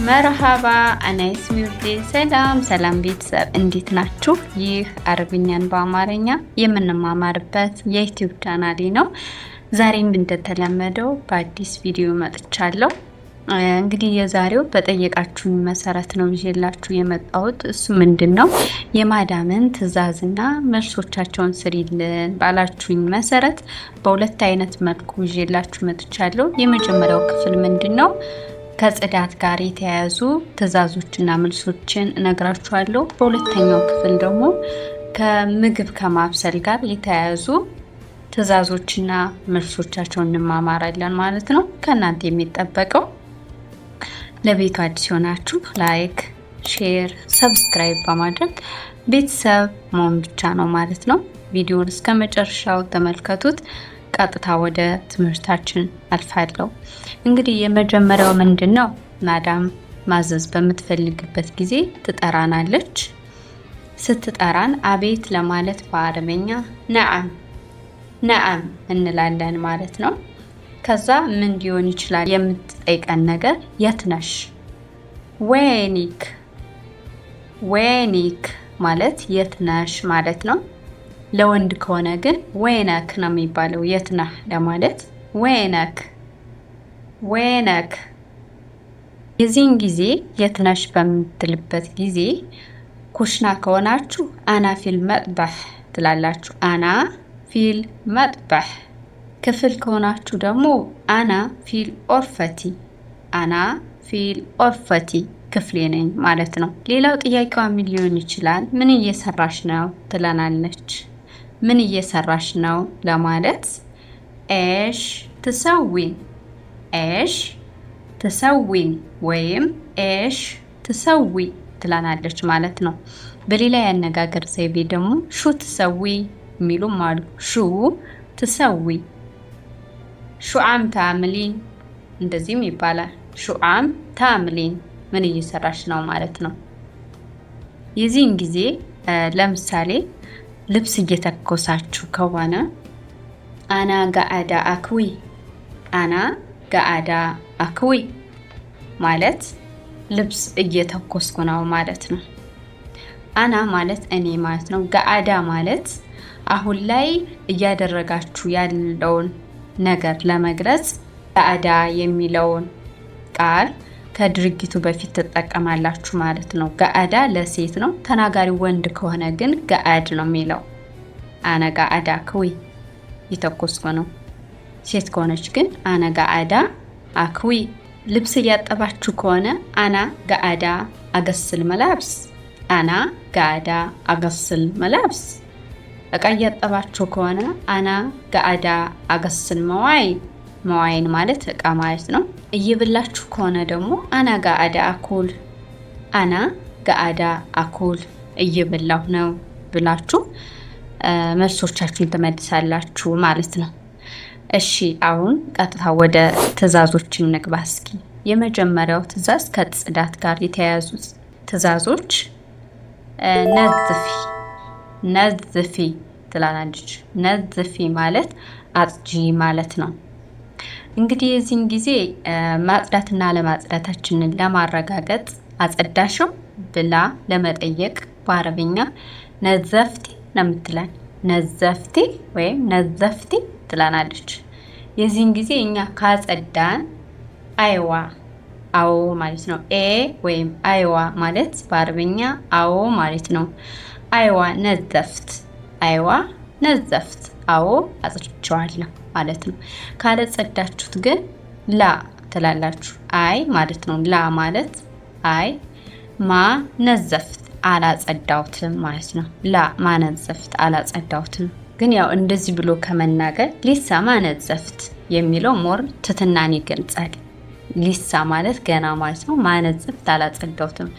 መርሃባ አና እስሚ ውዴ ሰላም ቤተሰብ እንዴት ናችሁ? ይህ አረብኛን በአማርኛ የምንማማርበት የዩቲዩብ ቻናሌ ነው። ዛሬም እንደተለመደው በአዲስ ቪዲዮ መጥቻለሁ። እንግዲህ የዛሬው በጠየቃችሁኝ መሰረት ነው ይዤላችሁ የመጣሁት። እሱ ምንድነው የማዳምን ትዕዛዝና መልሶቻቸውን ስሪልን ባላችሁኝ መሰረት በሁለት አይነት መልኩ ይዤላችሁ መጥቻለሁ። የመጀመሪያው ክፍል ምንድነው ከጽዳት ጋር የተያያዙ ትዕዛዞችና መልሶችን እነግራችኋለሁ። በሁለተኛው ክፍል ደግሞ ከምግብ ከማብሰል ጋር የተያያዙ ትዕዛዞችና መልሶቻቸውን እንማማራለን ማለት ነው። ከእናንተ የሚጠበቀው ለቤቱ አዲስ ሆናችሁ ላይክ፣ ሼር፣ ሰብስክራይብ በማድረግ ቤተሰብ መሆን ብቻ ነው ማለት ነው። ቪዲዮውን እስከ መጨረሻው ተመልከቱት። ቀጥታ ወደ ትምህርታችን አልፋለሁ። እንግዲህ የመጀመሪያው ምንድነው ማዳም ማዘዝ በምትፈልግበት ጊዜ ትጠራናለች። ስትጠራን አቤት ለማለት በአረበኛ ነዓም እንላለን ማለት ነው። ከዛ ምን ሊሆን ይችላል የምትጠይቀን ነገር የት ነሽ? ወይኒክ ማለት የት ነሽ ማለት ነው። ለወንድ ከሆነ ግን ወይነክ ነው የሚባለው። የት ነህ ለማለት ወይነክ። የዚህን ጊዜ የት ነሽ በምትልበት ጊዜ ኩሽና ከሆናችሁ አና ፊል መጥበህ ትላላችሁ። አና ፊል መጥበህ። ክፍል ከሆናችሁ ደግሞ አና ፊል ኦርፈቲ ክፍሌ ነኝ ማለት ነው። ሌላው ጥያቄዋ ምን ሊሆን ይችላል? ምን እየሰራሽ ነው ትለናለች። ምን እየሰራሽ ነው ለማለት ኤሽ ትሰዊን ወይም ኤሽ ትሰዊ ትላናለች ማለት ነው። በሌላ ያነጋገር ዘይቤ ደግሞ ሹ ትሰዊ የሚሉም አሉ። ሹ ትሰዊ፣ ሹዓም ታምሊን እንደዚህም ይባላል። ሹዓም ታምሊን ምን እየሰራሽ ነው ማለት ነው። የዚህን ጊዜ ለምሳሌ ልብስ እየተኮሳችሁ ከሆነ አና ጋአዳ አክዊ ማለት ልብስ እየተኮስኩ ነው ማለት ነው። አና ማለት እኔ ማለት ነው። ጋአዳ ማለት አሁን ላይ እያደረጋችሁ ያለውን ነገር ለመግለጽ ጋአዳ የሚለውን ቃል ከድርጊቱ በፊት ትጠቀማላችሁ ማለት ነው። ጋአዳ ለሴት ነው። ተናጋሪ ወንድ ከሆነ ግን ጋአድ ነው የሚለው። አነ ጋአዳ አክዊ የተኮስኩ ነው። ሴት ከሆነች ግን አነ ጋአዳ አክዊ። ልብስ እያጠባችሁ ከሆነ አና ጋአዳ አገስል መላብስ፣ አና ጋአዳ አገስል መላብስ። እቃ እያጠባችሁ ከሆነ አና ጋአዳ አገስል መዋይን ማለት እቃ ማለት ነው። እየበላችሁ ከሆነ ደግሞ አና ጋአዳ አኩል እየበላሁ ነው ብላችሁ መልሶቻችሁን ትመልሳላችሁ ማለት ነው። እሺ አሁን ቀጥታ ወደ ትዕዛዞችን እንግባ እስኪ። የመጀመሪያው ትዕዛዝ ከጽዳት ጋር የተያያዙ ትዕዛዞች ነዝፊ ትላለች። ነዝፊ ማለት አጽጂ ማለት ነው። እንግዲህ የዚህን ጊዜ ማጽዳትና ለማጽዳታችንን ለማረጋገጥ አጸዳሽው ብላ ለመጠየቅ በአረብኛ ነዘፍቲ ነው የምትለን። ነዘፍቲ ወይም ነዘፍቲ ትላናለች። የዚህን ጊዜ እኛ ካጸዳን አይዋ አዎ ማለት ነው። ወይም አይዋ ማለት በአረብኛ አዎ ማለት ነው። አይዋ ነዘፍት አዎ አጽድቼዋለሁ ማለት ነው። ካለጸዳችሁት ግን ላ ትላላችሁ። አይ ማለት ነው። ላ ማለት አይ ማነዘፍት አላጸዳውትም ማለት ነው። ላ ማነዘፍት አላጸዳውትም። ግን ያው እንደዚህ ብሎ ከመናገር ሊሳ ማነዘፍት የሚለው ሞር ትትናን ይገልጻል። ሊሳ ማለት ገና ማለት ነው። ማነዘፍት አላጸዳውትም፣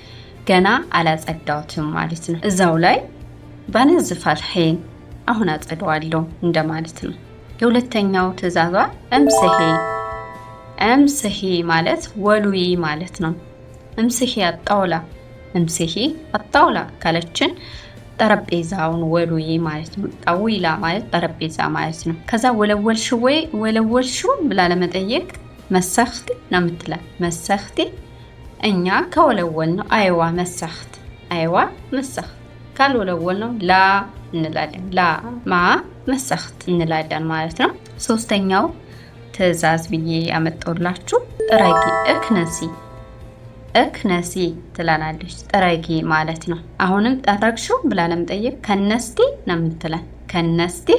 ገና አላጸዳውትም ማለት ነው። እዛው ላይ ባነዝፋል ሄን አሁን አጸደዋለሁ እንደማለት ነው። የሁለተኛው ትዕዛዟ እምስሄ ማለት ወሉይ ማለት ነው። እምስሄ አጣውላ ካለችን ጠረጴዛውን ወሉይ ማለት ነው። ጣዊላ ማለት ጠረጴዛ ማለት ነው። ከዛ ወለወልሽው ብላ ለመጠየቅ መሰኽቲ ነው የምትላት። መሰኽቲ እኛ ከወለወል ነው አይዋ መሳኽት አይዋ መሳኽት ካልወለወል ነው ላ እንላለን ላ ማ መሳኽት እንላለን ማለት ነው። ሶስተኛው ትዕዛዝ ብዬ ያመጣሁላችሁ ጥረጊ እክነሲ እክነሲ ትላናለች። ጥረጊ ማለት ነው። አሁንም ጠረግሽው ብላ ለመጠየቅ ከነስቲ ነው የምትለን። ከነስቲ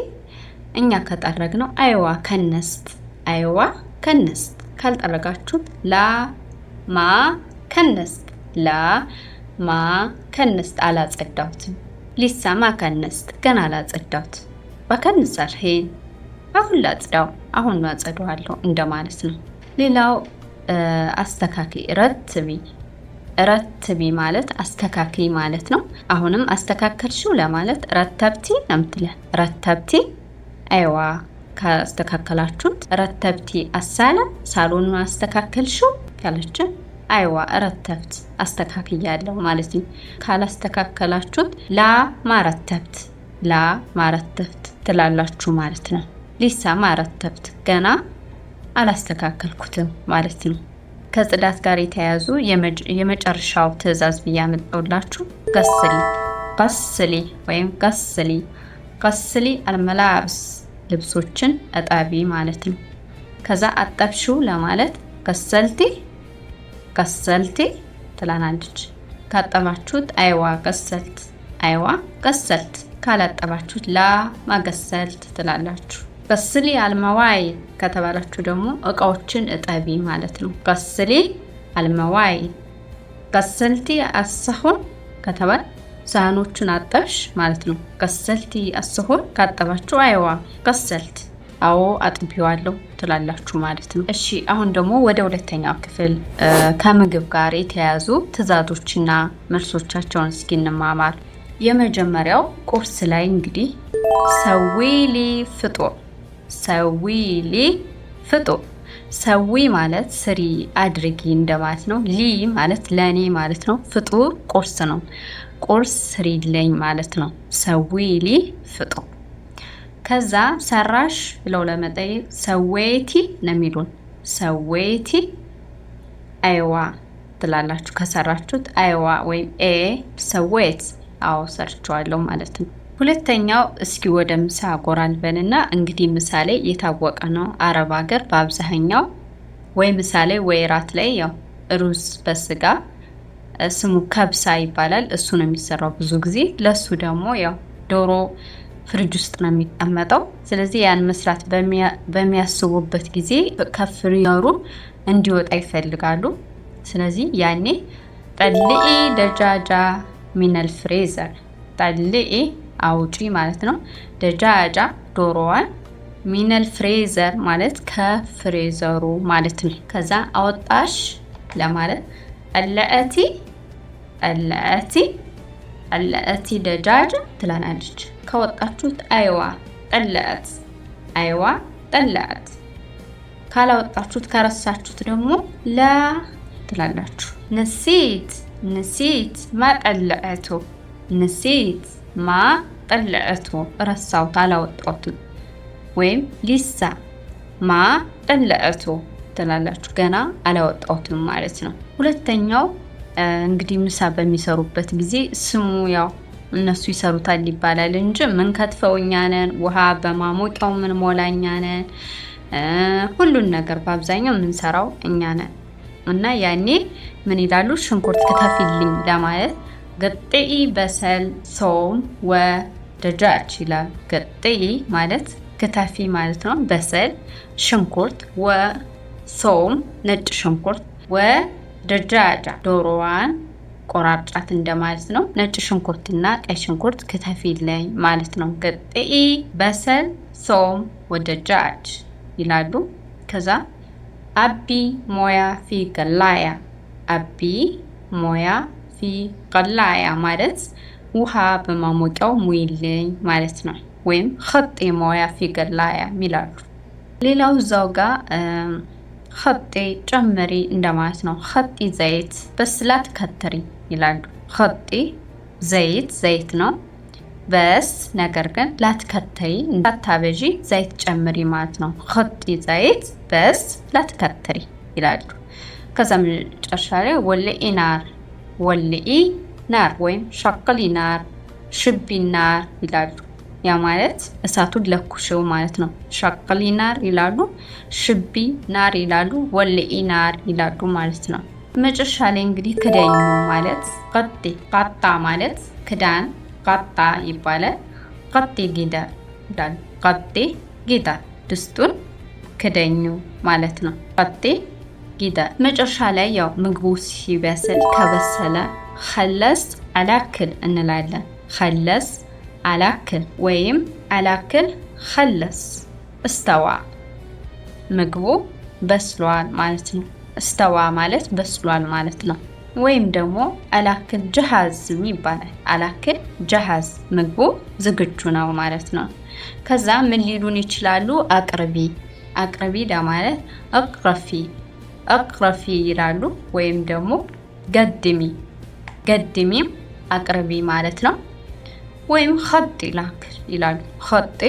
እኛ ከጠረግ ነው አይዋ ከነስት አይዋ ከነስት። ካልጠረጋችሁት ላ ማ ከነስት ላ ማ ከነስት አላጸዳሁትም። ሊሳ ማ ከነስት ገና አላጸዳሁት በከንስ አልሄን አሁን ላጽዳው አሁን ማጸዳዋለሁ እንደማለት ነው። ሌላው አስተካኪ ረትቢ ረትቢ ማለት አስተካኪ ማለት ነው። አሁንም አስተካከልሽው ለማለት ረተብቲ ነው የምትለን። ረተብቲ አይዋ ካስተካከላችሁት ረተብቲ አሳለ ሳሎኑን አስተካከልሽው ካለችን አይዋ ረተብት አስተካክያለሁ ማለት ነው። ካላስተካከላችሁት ላ ማረተብት ላ ማረተብት ትላላችሁ ማለት ነው። ሊሳ ማረተብት ገና አላስተካከልኩትም ማለት ነው። ከጽዳት ጋር የተያያዙ የመጨረሻው ትዕዛዝ ብያመጣውላችሁ ገስሊ ገስሊ ወይም ገስሊ ገስሊ አልመላብስ ልብሶችን እጠቢ ማለት ነው። ከዛ አጠብሽው ለማለት ገሰልቲ ገሰልቲ ትላናለች። ካጠባችሁት አይዋ ገሰልት አይዋ ገሰልት ካላጠባችሁት ላ ማገሰልት ትላላችሁ። ገስሊ አልመዋይ ከተባላችሁ ደግሞ እቃዎችን እጠቢ ማለት ነው። ገስሊ አልመዋይ ገሰልቲ አስሆን ከተባለ ሳህኖችን አጠብሽ ማለት ነው። ገሰልቲ አስሆን ካጠባችሁ አይዋ ገሰልት አዎ አጥቢዋለሁ ትላላችሁ ማለት ነው። እሺ አሁን ደግሞ ወደ ሁለተኛው ክፍል ከምግብ ጋር የተያያዙ ትዕዛዞችና መልሶቻቸውን እስኪ እንማማር። የመጀመሪያው ቁርስ ላይ እንግዲህ ሰዊሊ ፍጡር ሰዊሊ ፍጡር። ሰዊ ማለት ስሪ አድርጊ እንደማለት ነው። ሊ ማለት ለኔ ማለት ነው። ፍጡር ቁርስ ነው። ቁርስ ስሪልኝ ማለት ነው። ሰዊሊ ፍጡር። ከዛ ሰራሽ ብለው ለመጠየቅ ሰዌቲ ነው የሚሉን። ሰዌቲ አይዋ ትላላችሁ። ከሰራችሁት አይዋ ወይም ሰዌት አዎ ሰርቻለሁ ማለት ነው። ሁለተኛው እስኪ ወደ ምሳ ጎራል በልና እንግዲህ ምሳሌ የታወቀ ነው። አረብ ሀገር በአብዛኛው ወይ ምሳሌ ወይ ራት ላይ ያው ሩዝ በስጋ ስሙ ከብሳ ይባላል። እሱ ነው የሚሰራው ብዙ ጊዜ። ለሱ ደግሞ ያው ዶሮ ፍሪጅ ውስጥ ነው የሚቀመጠው። ስለዚህ ያን መስራት በሚያስቡበት ጊዜ ከፍሪዘሩ እንዲወጣ ይፈልጋሉ። ስለዚህ ያኔ ጠልኢ ደጃጃ ሚነል ፍሬዘር ጠልኢ አውጪ ማለት ነው። ደጃጃ ዶሮዋን ሚነል ፍሬዘር ማለት ከፍሬዘሩ ማለት ነው። ከዛ አወጣሽ ለማለት ጠለአቲ ጠለአቲ ጠለአቲ ደጃጃ ትላናለች። ካወጣችሁት አይዋ ጠለአት አይዋ ጠለአት። ካላወጣችሁት ከረሳችሁት ደግሞ ላ ትላላችሁ። ነሲት ነሲት ማ ጠለአቱ ነሲት ማ ጠለአቱ ረሳሁት አላወጣሁትም። ወይም ሊሳ ማ ጠለአቱ ትላላችሁ ገና አላወጣሁትም ማለት ነው። ሁለተኛው እንግዲህ ምሳ በሚሰሩበት ጊዜ ስሙ ያው እነሱ ይሰሩታል ይባላል እንጂ ምን ከትፈው እኛ ነን። ውሃ በማሞቂያው ምን ሞላኛ ነን። ሁሉን ነገር በአብዛኛው የምንሰራው እኛ ነን። እና ያኔ ምን ይላሉ? ሽንኩርት ከተፊልኝ ለማለት ገጥኢ በሰል ሶም ወደጃጅ ይላል። ገጥኢ ማለት ከተፊ ማለት ነው። በሰል ሽንኩርት፣ ወሶም ነጭ ሽንኩርት፣ ወደጃጃ ዶሮዋን ቆራጫት እንደማለት ነው። ነጭ ሽንኩርትና ቀይ ሽንኩርት ከተፊልኝ ማለት ነው። ገጥኢ በሰል ሶም ወደጃጅ ይላሉ። ከዛ አቢ ሞያ ፊ ገላያ አቢ ሞያ ፊ ገላያ ማለት ውሃ በማሞቂያው ሙይልኝ ማለት ነው። ወይም ኸጢ ሞያ ፊ ገላያ ይላሉ። ሌላው እዛው ጋር ኸጢ ጨምሪ እንደማለት ነው። ኸጢ ዘይት በስላት ከተሪ ይላሉ። ኸጢ ዘይት ዘይት ነው። በስ ነገር ግን ላትከተሪ እንዳታበዢ ዘይት ጨምሪ ማለት ነው። ኸጢ ዘይት በስ ላትከተሪ ይላሉ። ከዛ መጨረሻ ላይ ወልኢ ናር፣ ወልኢ ናር ወይም ሸቅሊ ናር፣ ሽቢ ናር ይላሉ። ያ ማለት እሳቱን ለኩሽው ማለት ነው። ሸቅሊ ናር ይላሉ፣ ሽቢ ናር ይላሉ፣ ወልኢ ናር ይላሉ ማለት ነው። መጨረሻ ላይ እንግዲህ ክደኙ ማለት ቀጤ፣ ቃጣ ማለት ክዳን ቃጣ ይባላል። ቀጤ ጊዳር ይላሉ። ቀጤ ጊዳር ድስቱን ክደኙ ማለት ነው። ቀጤ ጊዳር። መጨረሻ ላይ ያው ምግቡ ሲበስል ከበሰለ ኸለስ አላክል እንላለን። ኸለስ አላክል ወይም አላክል ኸለስ፣ እስተዋ ምግቡ በስሏል ማለት ነው። እስተዋ ማለት በስሏል ማለት ነው። ወይም ደግሞ አላክል ጀሃዝ ይባላል። አላክል ጀሃዝ ምግቡ ዝግጁ ነው ማለት ነው። ከዛ ምን ሊሉን ይችላሉ? አቅርቢ፣ አቅርቢ ለማለት አቅረፊ፣ አቅረፊ ይላሉ። ወይም ደግሞ ገድሚ፣ ገድሚም አቅርቢ ማለት ነው። ወይም ኸጥ ላክል ይላሉ። ኸጥ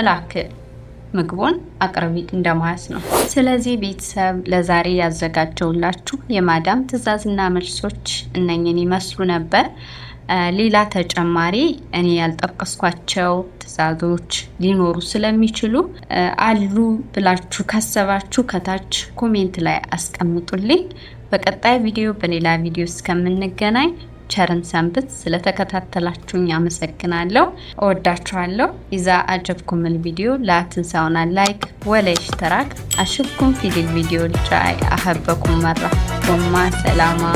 ላክል ምግቡን አቅርቢ እንደማለት ነው። ስለዚህ ቤተሰብ ለዛሬ ያዘጋጀውላችሁ የማዳም ትዕዛዝና መልሶች እነኝን ይመስሉ ነበር። ሌላ ተጨማሪ እኔ ያልጠቀስኳቸው ትዕዛዞች ሊኖሩ ስለሚችሉ አሉ ብላችሁ ካሰባችሁ ከታች ኮሜንት ላይ አስቀምጡልኝ። በቀጣይ ቪዲዮ በሌላ ቪዲዮ እስከምንገናኝ ቸርን ሰንብት። ስለተከታተላችሁኝ አመሰግናለሁ። እወዳችኋለሁ። إذا أعجبكم الفيديو لا تنسونا لايك ولا اشتراك. أشوفكم في الفيديو الجاي. أحبكم مرة. ومع السلامة.